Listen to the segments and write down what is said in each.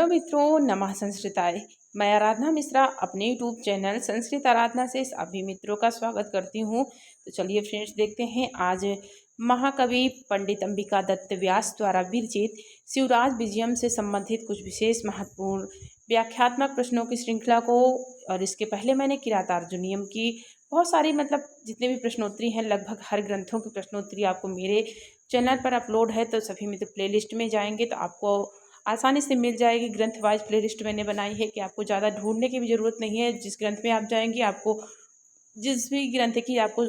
Hello मित्रों, नमः संस्कृताय। मैं आराधना मिश्रा अपने यूट्यूब चैनल संस्कृत आराधना से सभी मित्रों का स्वागत करती हूँ। तो चलिए फ्रेंड्स, देखते हैं आज महाकवि पंडित अंबिका दत्त व्यास द्वारा विरचित शिवराज विजयम से संबंधित कुछ विशेष महत्वपूर्ण व्याख्यात्मक प्रश्नों की श्रृंखला को। और इसके पहले मैंने किरातार्जुनीयम की बहुत सारी जितने भी प्रश्नोत्तरी हैं, लगभग हर ग्रंथों की प्रश्नोत्तरी आपको मेरे चैनल पर अपलोड है। तो सभी मित्र प्लेलिस्ट में जाएंगे तो आपको आसानी से मिल जाएगी। ग्रंथ वाइज प्लेलिस्ट मैंने बनाई है कि आपको ज़्यादा ढूंढने की भी ज़रूरत नहीं है। जिस ग्रंथ में आप जाएंगे, आपको जिस भी ग्रंथ की आपको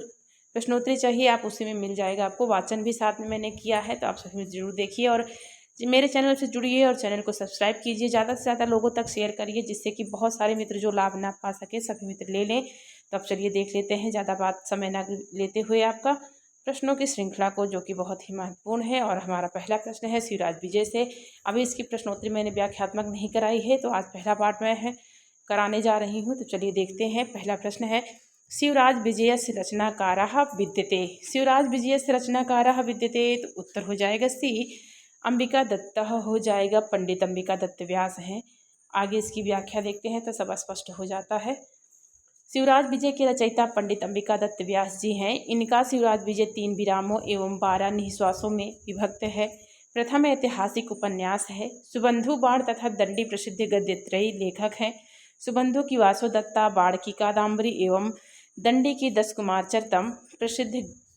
प्रश्नोत्तरी चाहिए, आप उसी में मिल जाएगा। आपको वाचन भी साथ में मैंने किया है, तो आप सभी ज़रूर देखिए और मेरे चैनल से जुड़िए और चैनल को सब्सक्राइब कीजिए। ज़्यादा से ज़्यादा लोगों तक शेयर करिए, जिससे कि बहुत सारे मित्र जो लाभ ना पा सके सभी मित्र ले लें। तो अब चलिए देख लेते हैं, ज़्यादा बात समय ना लेते हुए आपका प्रश्नों की श्रृंखला को, जो कि बहुत ही महत्वपूर्ण है। और हमारा पहला प्रश्न है शिवराज विजय से। अभी इसकी प्रश्नोत्तरी मैंने व्याख्यात्मक नहीं कराई है, तो आज पहला पार्ट मैं कराने जा रही हूँ। तो चलिए देखते हैं। पहला प्रश्न है, शिवराज विजय से रचनाकारः विद्यते। शिवराज विजय से रचनाकारः विद्यते, तो उत्तर हो जाएगा सी, अंबिका दत्त हो जाएगा। पंडित अंबिका दत्त व्यास हैं। आगे इसकी व्याख्या देखते हैं तो सब स्पष्ट हो जाता है। शिवराज विजय के रचयिता पंडित अंबिका दत्त व्यास जी हैं। इनका शिवराज विजय 3 विरामों एवं 12 निःश्वासों में विभक्त है। प्रथम ऐतिहासिक उपन्यास है। सुबंधु बाण तथा दंडी प्रसिद्ध गद्यत्रयी लेखक हैं। सुबंधु की वासोदत्ता, बाण की कादम्बरी एवं दंडी की 10 कुमार चरितम प्रसिद्ध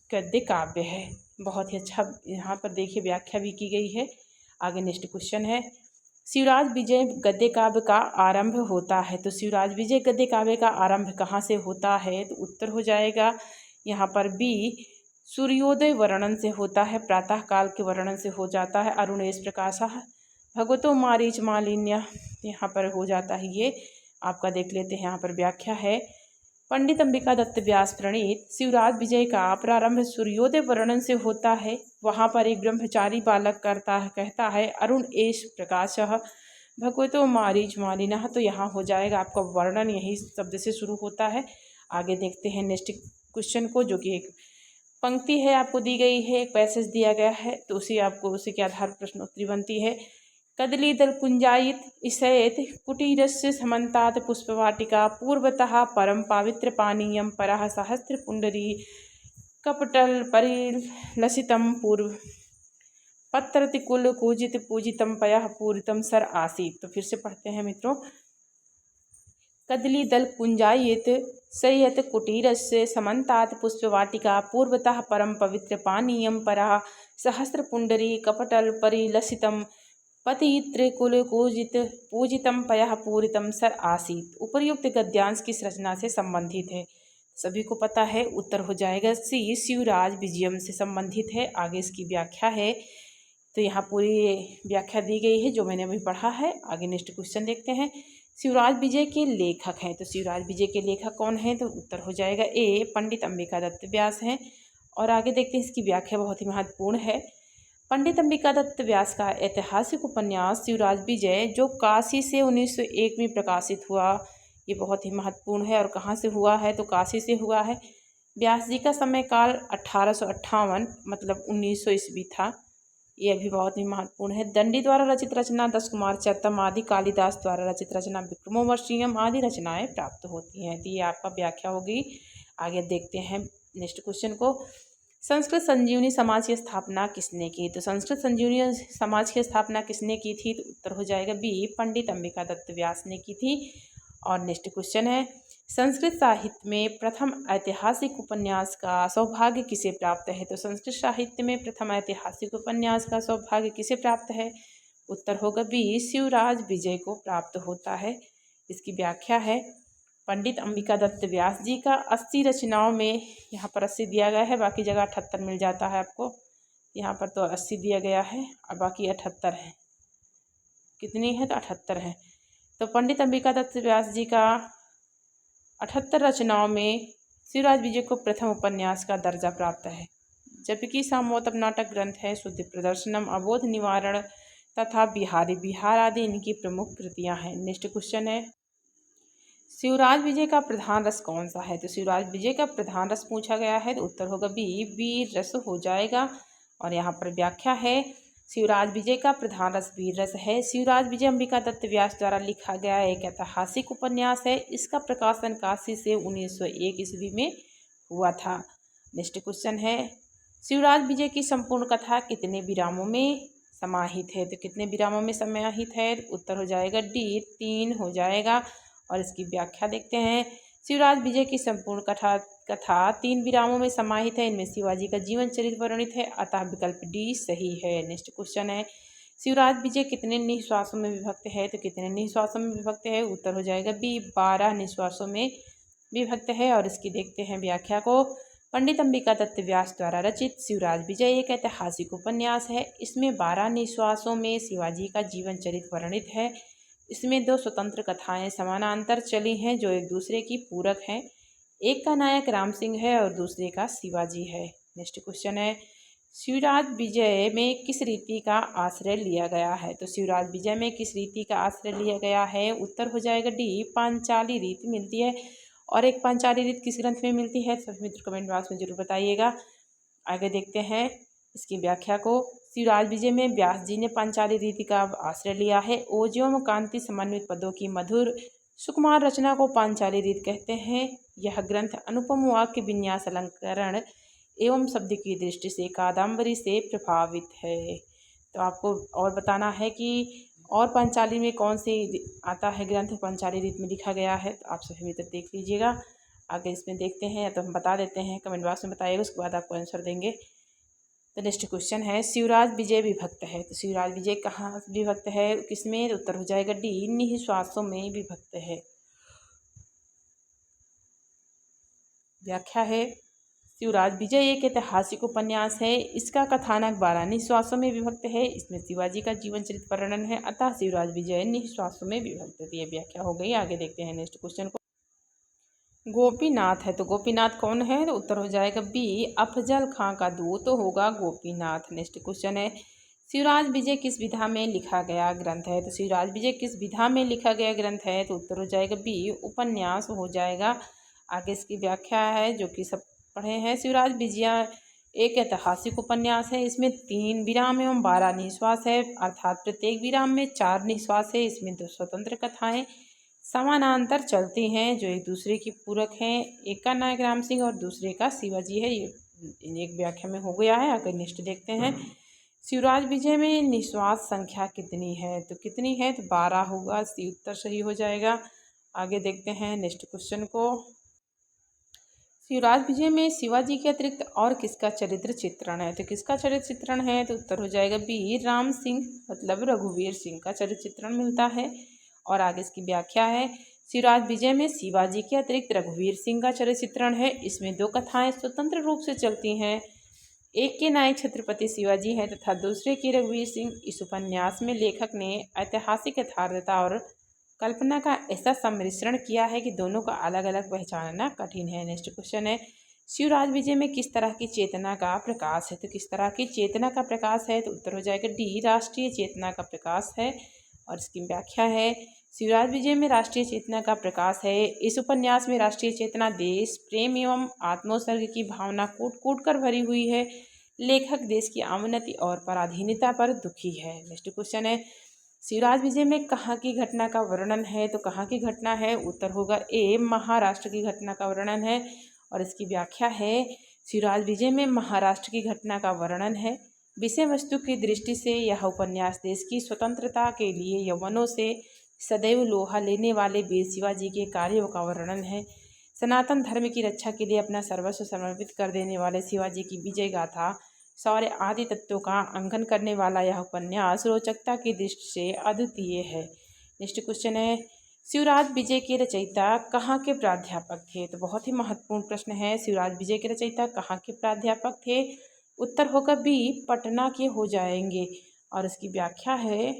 गद्य काव्य है। बहुत ही अच्छा यहाँ पर देखिए व्याख्या भी की गई है। आगे नेक्स्ट क्वेश्चन है, शिवराज विजय गद्य काव्य का आरंभ होता है। तो शिवराज विजय गद्य काव्य का आरंभ कहाँ से होता है? तो उत्तर हो जाएगा यहाँ पर बी, सूर्योदय वर्णन से होता है। प्रातः काल के वर्णन से हो जाता है। अरुणेश प्रकाशः भगवतो मारीच मालिन्य, यहाँ पर हो जाता है। ये आपका देख लेते हैं, यहाँ पर व्याख्या है। पंडित अंबिका दत्त व्यास प्रणीत शिवराज विजय का प्रारंभ सूर्योदय वर्णन से होता है। वहाँ पर एक ब्रह्मचारी बालक कहता है अरुण एश प्रकाशः भगवतो मारीच मालिनः। तो यहाँ हो जाएगा आपका वर्णन यही शब्द से शुरू होता है। आगे देखते हैं नेक्स्ट क्वेश्चन को, जो कि एक पंक्ति है आपको दी गई है, एक पैसेज दिया गया है, तो उसी के आधार पर प्रश्नोत्तरी बनती है। कदलीदल कुंजायित ईशयेत कुटीरस्य समन्तात् पुष्पवाटिका पूर्वतः परम पावित्र पानीयम परः सहस्त्र पुंडरी कपटल परिलसितम पूर्व पत्रतिकुल कूजित पूजितम पयः पूरितम सर आसीत। तो फिर से पढ़ते हैं मित्रों। कदली दल कुंजायित शय्यत कुटीरस्य समन्तात् पुष्पवाटिका पूर्वतः परम पवित्र पानीयम परः सहस्त्र पुंडरी कपटल परिलसितम पतित्रिकुल कूजित पूजितम पयः पूरितम सर आसीत। उपर्युक्त गद्यांश किस रचना से संबंधित है? सभी को पता है, उत्तर हो जाएगा सी, शिवराज विजयम से संबंधित है। आगे इसकी व्याख्या है, तो यहाँ पूरी व्याख्या दी गई है जो मैंने अभी पढ़ा है। आगे नेक्स्ट क्वेश्चन देखते हैं। शिवराज विजय के लेखक हैं। तो शिवराज विजय के लेखक कौन हैं? तो उत्तर हो जाएगा ए, पंडित अंबिका दत्त व्यास हैं। और आगे देखते हैं, इसकी व्याख्या बहुत ही महत्वपूर्ण है। पंडित अंबिका दत्त व्यास का ऐतिहासिक उपन्यास शिवराज विजय, जो काशी से 1901 में प्रकाशित हुआ, ये बहुत ही महत्वपूर्ण है। और कहाँ से हुआ है? तो काशी से हुआ है। व्यास जी का समय काल 1858 मतलब 1900 ईस्वी था। ये भी बहुत ही महत्वपूर्ण है। दंडी द्वारा रचित रचना 10 कुमार चरितम आदि, कालिदास द्वारा रचित रचना विक्रमोर्वशीयम आदि रचनाएं प्राप्त होती हैं। तो ये आपका व्याख्या होगी। आगे देखते हैं नेक्स्ट क्वेश्चन को। संस्कृत संजीवनी समाज की स्थापना किसने की? तो संस्कृत संजीवनी समाज की स्थापना किसने की थी? तो उत्तर हो जाएगा बी, पंडित अंबिका दत्त व्यास ने की थी। और नेक्स्ट क्वेश्चन है, संस्कृत साहित्य में प्रथम ऐतिहासिक उपन्यास का सौभाग्य किसे प्राप्त है? तो संस्कृत साहित्य में प्रथम ऐतिहासिक उपन्यास का सौभाग्य किसे प्राप्त है? उत्तर होगा बी, शिवराज विजय को प्राप्त होता है। इसकी व्याख्या है, पंडित अंबिका दत्त व्यास जी का 80 रचनाओं में, यहाँ पर 80 दिया गया है, बाकी जगह 78 मिल जाता है आपको। यहाँ पर तो 80 दिया गया है और बाकी 78 है। कितनी है? तो 78 है। तो पंडित अंबिका दत्त व्यास जी का 78 रचनाओं में शिवराज विजय को प्रथम उपन्यास का दर्जा प्राप्त है। जबकि सामोतम नाटक ग्रंथ है, शुद्ध प्रदर्शनम, अबोध निवारण तथा बिहारी बिहार आदि इनकी प्रमुख कृतियां हैं। नेक्स्ट क्वेश्चन है, शिवराज विजय का प्रधान रस कौन सा है? तो शिवराज विजय का प्रधान रस पूछा गया है, तो उत्तर होगा बी, वीर रस हो जाएगा। और यहाँ पर व्याख्या है, शिवराज विजय का प्रधान रस वीर रस है। शिवराज विजय अंबिका दत्त व्यास द्वारा लिखा गया एक ऐतिहासिक उपन्यास है। इसका प्रकाशन काशी से 1901 ईस्वी में हुआ था। नेक्स्ट क्वेश्चन है, शिवराज विजय की संपूर्ण कथा कितने विरामों में समाहित है? तो कितने विरामों में समाहित है? उत्तर हो जाएगा डी, 3 हो जाएगा। और इसकी व्याख्या देखते हैं। शिवराज विजय की संपूर्ण कथा 3 विरामों में समाहित है। इनमें शिवाजी का जीवन चरित्र वर्णित है, अतः विकल्प डी सही है। नेक्स्ट क्वेश्चन है, शिवराज विजय कितने निश्वासों में विभक्त है? तो कितने निश्वासों में विभक्त है? उत्तर हो जाएगा बी, 12 निश्वासों में विभक्त है। और इसकी देखते हैं व्याख्या को। पंडित अंबिका दत्त व्यास द्वारा रचित शिवराज विजय एक ऐतिहासिक उपन्यास है। इसमें 12 निश्वासों में शिवाजी का जीवन चरित्र वर्णित है। इसमें 2 स्वतंत्र कथाएं समानांतर चली हैं जो एक दूसरे की पूरक हैं। एक का नायक राम सिंह है और दूसरे का शिवाजी है। नेक्स्ट क्वेश्चन है, शिवराज विजय में किस रीति का आश्रय लिया गया है? तो शिवराज विजय में किस रीति का आश्रय लिया गया है? उत्तर हो जाएगा डी, पांचाली रीति मिलती है। और एक पांचाली रीत किस ग्रंथ में मिलती है? सभी मित्र कमेंट बॉक्स में जरूर बताइएगा। आगे देखते हैं इसकी व्याख्या को। शिवराज विजय में व्यास जी ने पांचाली रीति का आश्रय लिया है। ओजोम कांति समन्वित पदों की मधुर सुकुमार रचना को पांचाली रीत कहते हैं। यह ग्रंथ अनुपम वाक्य विन्यास, अलंकरण एवं शब्द की दृष्टि से कादम्बरी से प्रभावित है। तो आपको और बताना है कि और पांचाली में कौन सी आता है ग्रंथ पांचाली रीत में लिखा गया है, तो आप सभी मित्र देख लीजिएगा। आगे इसमें देखते हैं, या तो हम बता देते हैं, कमेंट बॉक्स में बताइएगा, उसके बाद आपको आंसर देंगे। तो नेक्स्ट क्वेश्चन है, शिवराज विजय विभक्त है। तो शिवराज विजय कहाँ विभक्त है, किसमें? उत्तर हो जाएगा डी, निश्वासों में विभक्त है। व्याख्या है, शिवराज विजय एक ऐतिहासिक उपन्यास है। इसका कथानक 12 निश्वासों में विभक्त है। इसमें शिवाजी का जीवन चरित्र वर्णन है, अतः शिवराज विजय निश्वासों में विभक्त है। ये व्याख्या हो गई। आगे देखते हैं नेक्स्ट क्वेश्चन को। गोपीनाथ है, तो गोपीनाथ कौन है? तो उत्तर हो जाएगा बी, अफजल खां का दूत होगा गोपीनाथ। नेक्स्ट क्वेश्चन है, शिवराज विजय किस विधा में लिखा गया ग्रंथ है? तो शिवराज विजय किस विधा में लिखा गया ग्रंथ है? तो उत्तर हो जाएगा बी, उपन्यास हो जाएगा। आगे इसकी व्याख्या है जो कि सब पढ़े हैं। शिवराज विजय एक ऐतिहासिक उपन्यास है। इसमें 3 विराम एवं 12 निश्वास है, अर्थात प्रत्येक विराम में 4 निश्वास है। इसमें 2 स्वतंत्र कथाएं समानांतर चलती हैं जो एक दूसरे की पूरक हैं। एक का नायक राम सिंह और दूसरे का शिवाजी है। ये एक व्याख्या में हो गया है। आगे नेक्स्ट देखते हैं, शिवराज विजय में निश्वास संख्या कितनी है? तो कितनी है? तो 12 होगा, सी उत्तर सही हो जाएगा। आगे देखते हैं नेक्स्ट क्वेश्चन को। शिवराज विजय में शिवाजी के अतिरिक्त और किसका चरित्र चित्रण है? तो किसका चरित्र चित्रण है? तो उत्तर हो जाएगा बी, राम सिंह मतलब रघुवीर सिंह का चरित्र चित्रण मिलता है। और आगे इसकी व्याख्या है, शिवराज विजय में शिवाजी के अतिरिक्त रघुवीर सिंह का चरित्र चित्रण है। इसमें 2 कथाएं स्वतंत्र रूप से चलती हैं। एक के नायक छत्रपति शिवाजी है तथा दूसरे की रघुवीर सिंह। इस उपन्यास में लेखक ने ऐतिहासिक यथार्थता और कल्पना का ऐसा सम्मिश्रण किया है कि दोनों का अलग अलग पहचानना कठिन है। नेक्स्ट क्वेश्चन है, शिवराज विजय में किस तरह की चेतना का प्रकाश है? तो किस तरह की चेतना का प्रकाश है? तो उत्तर हो जाएगा डी, राष्ट्रीय चेतना का प्रकाश है। और इसकी व्याख्या है, शिवराज विजय में राष्ट्रीय चेतना का प्रकाश है। इस उपन्यास में राष्ट्रीय चेतना देश प्रेम एवं आत्मोत्सर्ग की भावना कूट कूट कर भरी हुई है। लेखक देश की अवनति और पराधीनता पर दुखी है। नेक्स्ट क्वेश्चन है, शिवराज विजय में कहाँ की घटना का वर्णन है? तो कहाँ की घटना है? उत्तर होगा ए, महाराष्ट्र की घटना का वर्णन है। और इसकी व्याख्या है, शिवराज विजय में महाराष्ट्र की घटना का वर्णन है। विषय वस्तु की दृष्टि से यह उपन्यास देश की स्वतंत्रता के लिए यौवनों से सदैव लोहा लेने वाले वीर शिवाजी के कार्यों का वर्णन है। सनातन धर्म की रक्षा के लिए अपना सर्वस्व समर्पित कर देने वाले शिवाजी की विजय गाथा, शौर्य आदि तत्वों का अंकन करने वाला यह उपन्यास रोचकता की दृष्टि से अद्वितीय है। नेक्स्ट क्वेश्चन है, शिवराज विजय के रचयिता कहाँ के प्राध्यापक थे? तो बहुत ही महत्वपूर्ण प्रश्न है। शिवराज विजय के रचयिता कहाँ के प्राध्यापक थे? उत्तर होगा बी, पटना के हो जाएंगे। और इसकी व्याख्या है,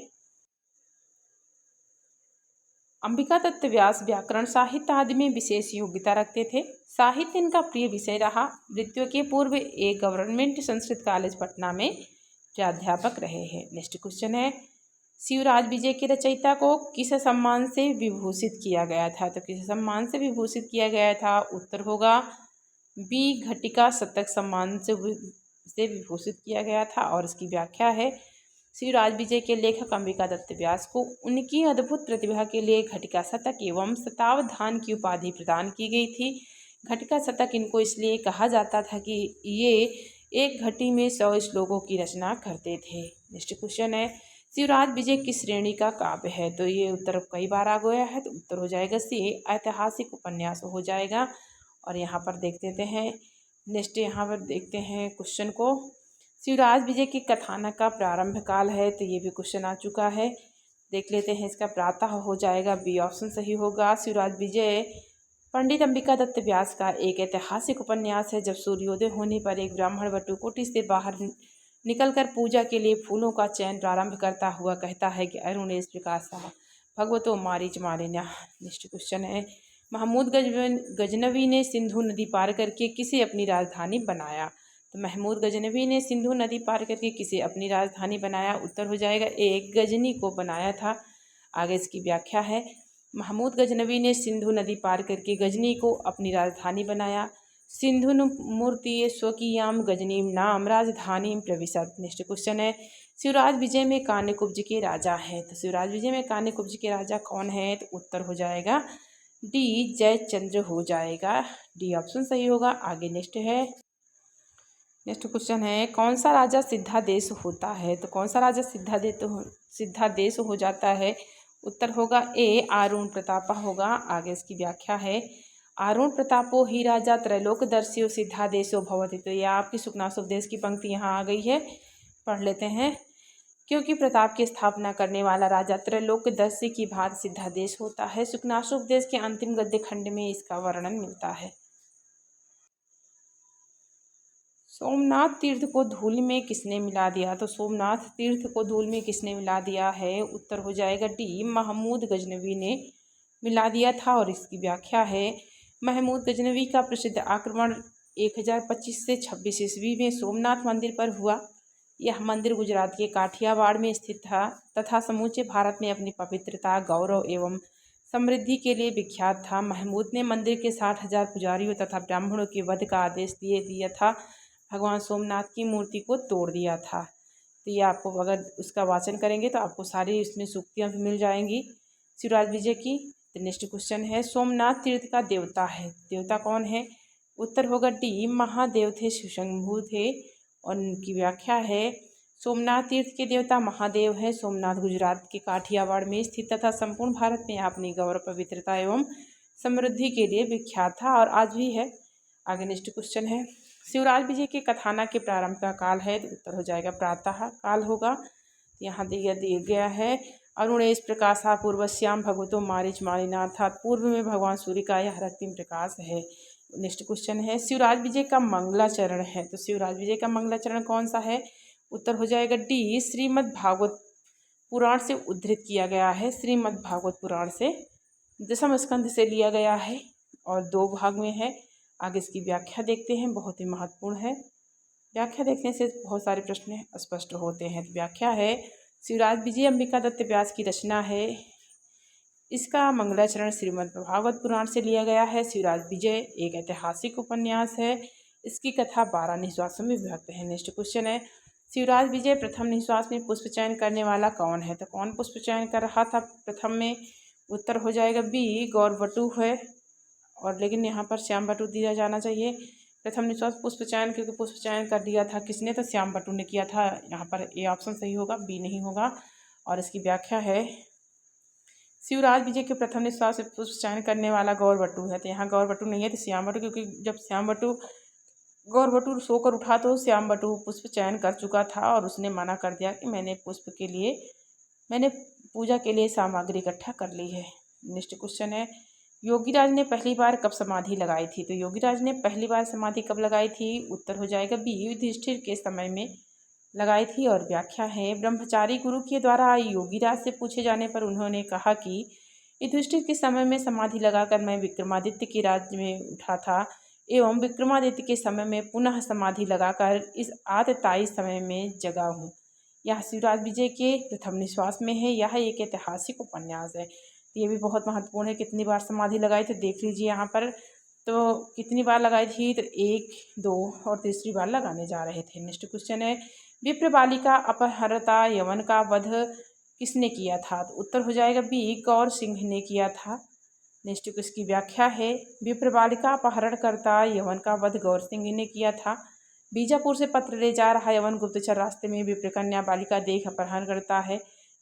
अंबिका दत्त व्यास व्याकरण साहित्य आदि में विशेष योग्यता रखते थे। साहित्य इनका प्रिय विषय रहा। मृत्यु के पूर्व एक गवर्नमेंट संस्कृत कॉलेज पटना में प्राध्यापक रहे हैं। नेक्स्ट क्वेश्चन है, शिवराज विजय के रचयिता को किस सम्मान से विभूषित किया गया था? तो किस सम्मान से विभूषित किया गया था? उत्तर होगा बी, घटिका शतक सम्मान से विभूषित किया गया था। और इसकी व्याख्या है, शिवराज विजय के लेखक अंबिका दत्त व्यास को उनकी अद्भुत प्रतिभा के लिए घटिका शतक एवं शतावधान की उपाधि प्रदान की गई थी। घटिका शतक इनको इसलिए कहा जाता था कि ये एक घटी में 100 श्लोकों की रचना करते थे। नेक्स्ट क्वेश्चन है, शिवराज विजय किस श्रेणी का काव्य है? तो ये उत्तर कई बार आ गया है, तो उत्तर हो जाएगा सी, ऐतिहासिक उपन्यास हो जाएगा। और यहाँ पर देख लेते हैं, नेक्स्ट यहाँ पर देखते हैं क्वेश्चन को, शिवराज विजय की कथानक का प्रारंभ काल है, तो ये भी क्वेश्चन आ चुका है। देख लेते हैं, इसका प्रातः हो जाएगा बी ऑप्शन सही होगा। शिवराज विजय पंडित अंबिका दत्त व्यास का एक ऐतिहासिक उपन्यास है। जब सूर्योदय होने पर एक ब्राह्मण वटु कुटी से बाहर निकलकर पूजा के लिए फूलों का चयन प्रारंभ करता हुआ कहता है कि अरुणेश प्रकाशा भगवतो मारीच मारिण्या। नेक्स्ट क्वेश्चन है, महमूद गजनवी ने सिंधु नदी पार करके किसे अपनी राजधानी बनाया? तो महमूद गजनवी ने सिंधु नदी पार करके किसे अपनी राजधानी बनाया? उत्तर हो जाएगा एक, गजनी को बनाया था। आगे इसकी व्याख्या है, महमूद गजनवी ने सिंधु नदी पार करके गजनी को अपनी राजधानी बनाया। सिंधु मूर्ति स्वकीयाम गजनीम नाम राजधानी प्रविशत। नेक्स्ट क्वेश्चन है, शिवराज विजय में कान्यकुब्ज के राजा हैं, तो शिवराज विजय में कान्यकुब्ज के राजा कौन है? तो उत्तर हो जाएगा डी, जयचंद्र हो जाएगा। डी ऑप्शन सही होगा। आगे नेक्स्ट है, नेक्स्ट क्वेश्चन है, कौन सा राजा सिद्धादेश होता है? तो कौन सा राजा सिद्धादेश हो जाता है? उत्तर होगा ए, आरुण प्रतापा होगा। आगे इसकी व्याख्या है, आरुण प्रतापो ही राजा त्रैलोकदर्शियो सिद्धादेशो भवति। तो यह आपकी सुखनासुपदेश की पंक्ति यहाँ आ गई है, पढ़ लेते हैं। क्योंकि प्रताप की स्थापना करने वाला राजा त्रैलोकदर्शी की भांति सिद्धादेश होता है। सुखनासुपदेश के अंतिम गद्य खंड में इसका वर्णन मिलता है। सोमनाथ तीर्थ को धूल में किसने मिला दिया? तो सोमनाथ तीर्थ को धूल में किसने मिला दिया है? उत्तर हो जाएगा डी, महमूद गजनवी ने मिला दिया था। और इसकी व्याख्या है, महमूद गजनवी का प्रसिद्ध आक्रमण 1025 से 26 ईस्वी में सोमनाथ मंदिर पर हुआ। यह मंदिर गुजरात के काठियावाड़ में स्थित था तथा समूचे भारत में अपनी पवित्रता, गौरव एवं समृद्धि के लिए विख्यात था। महमूद ने मंदिर के 60,000 पुजारियों तथा ब्राह्मणों के वध का आदेश दिया था। भगवान सोमनाथ की मूर्ति को तोड़ दिया था। तो ये आपको अगर उसका वाचन करेंगे तो आपको सारी इसमें सूक्तियाँ भी मिल जाएंगी शिवराज विजय की। तो नेक्स्ट क्वेश्चन है, सोमनाथ तीर्थ का देवता है, देवता कौन है? उत्तर होगा डी, महादेव थे, शिवशंभु थे। और उनकी व्याख्या है, सोमनाथ तीर्थ के देवता महादेव है। सोमनाथ गुजरात के काठियावाड़ में स्थित तथा संपूर्ण भारत में अपनी गौरव, पवित्रता एवं समृद्धि के लिए विख्यात था और आज भी है। आगे नेक्स्ट क्वेश्चन है, शिवराज विजय के कथानक के प्रारंभ का काल है, तो उत्तर हो जाएगा प्रातः काल होगा। यहाँ दिया गया है, अरुणेश प्रकाशा पूर्वश्याम भगवतो मारीच मारिना, अर्थात पूर्व में भगवान सूर्य का यह रक्तिम प्रकाश है। नेक्स्ट क्वेश्चन है, शिवराज विजय का मंगलाचरण है, तो शिवराज विजय का मंगलाचरण कौन सा है? उत्तर हो जाएगा डी, श्रीमद् भागवत पुराण से उद्धृत किया गया है। श्रीमद् भागवत पुराण से 10वें स्कंध से लिया गया है और 2 भाग में है। आगे इसकी व्याख्या देखते हैं, बहुत ही महत्वपूर्ण है। व्याख्या देखने से बहुत सारे प्रश्न स्पष्ट होते हैं। व्याख्या है, शिवराज विजय अंबिका दत्त व्यास की रचना है। इसका मंगलाचरण श्रीमद् भागवत पुराण से लिया गया है। शिवराज विजय एक ऐतिहासिक उपन्यास है। इसकी कथा 12 निश्वासों में विभक्त है। नेक्स्ट क्वेश्चन है, शिवराज विजय प्रथम निश्वास में पुष्प चयन करने वाला कौन है? तो कौन पुष्प चयन कर रहा था प्रथम में? उत्तर हो जाएगा बी, गौरवटु है। और लेकिन यहाँ पर श्याम बटु दिया जाना चाहिए। प्रथम निश्वास पुष्प चयन, क्योंकि पुष्प चयन कर दिया था किसने? तो श्याम बटु ने किया था। यहाँ पर ए ऑप्शन सही होगा, बी नहीं होगा। और इसकी व्याख्या है, शिवराज विजय के प्रथम निश्वास से पुष्प चयन करने वाला गौरवटु है, तो यहाँ गौरवटु नहीं है तो श्याम बटु, क्योंकि जब श्याम बटु गौरवटु सोकर उठा तो श्याम बटु पुष्प चयन कर चुका था और उसने मना कर दिया कि मैंने पूजा के लिए सामग्री इकट्ठा कर ली है। नेक्स्ट क्वेश्चन है, योगीराज ने पहली बार कब समाधि लगाई थी? तो योगीराज ने पहली बार समाधि कब लगाई थी? उत्तर हो जाएगा बी, युधिष्ठिर के समय में लगाई थी। और व्याख्या है, ब्रह्मचारी गुरु के द्वारा योगीराज से पूछे जाने पर उन्होंने कहा कि युधिष्ठिर के समय में समाधि लगाकर मैं विक्रमादित्य के राज्य में उठा था एवं विक्रमादित्य के समय में पुनः समाधि लगाकर इस आतताई समय में जगा हूँ। यह शिवराज विजय के प्रथम निश्वास में है। यह एक ऐतिहासिक उपन्यास है। ये भी बहुत महत्वपूर्ण है। कितनी बार समाधि लगाई तो देख लीजिए यहाँ पर, तो कितनी बार लगाई थी? तो 1, 2 और तीसरी बार लगाने जा रहे थे। नेक्स्ट क्वेश्चन है, विप्र बालिका अपहरता यवन का वध किसने किया था? तो उत्तर हो जाएगा बी, गौर सिंह ने किया था। नेक्स्ट को इसकी व्याख्या है, विप्र बालिका अपहरणकर्ता यवन का वध गौर सिंह ने किया था। बीजापुर से पत्र ले जा रहा यवन गुप्तचर रास्ते में विप्र कन्या बालिका देख अपहरण करता है।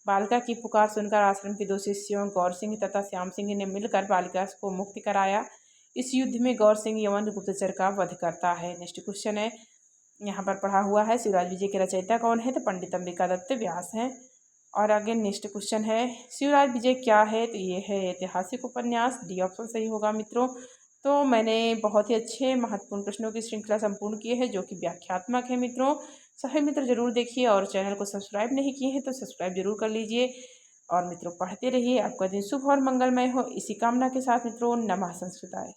बालिका की पुकार सुनकर आश्रम के दो शिष्यों गौर सिंह तथा श्याम सिंह ने मिलकर बालिका को मुक्त कराया। इस युद्ध में गौर सिंह यवन गुप्तचर का वध करता है। नेक्स्ट क्वेश्चन है, यहाँ पर पढ़ा हुआ है शिवराज विजय के रचयिता कौन है? तो पंडित अंबिका दत्त व्यास हैं। और आगे नेक्स्ट क्वेश्चन है, शिवराज विजय क्या है? तो ये है ऐतिहासिक उपन्यास। डी ऑप्शन सही होगा मित्रों। तो मैंने बहुत ही अच्छे महत्वपूर्ण प्रश्नों की श्रृंखला संपूर्ण की है जो कि व्याख्यात्मक है मित्रों। सभी मित्र जरूर देखिए और चैनल को सब्सक्राइब नहीं किए हैं तो सब्सक्राइब जरूर कर लीजिए। और मित्रों पढ़ते रहिए, आपका दिन शुभ और मंगलमय हो, इसी कामना के साथ मित्रों नमः संस्कृताय।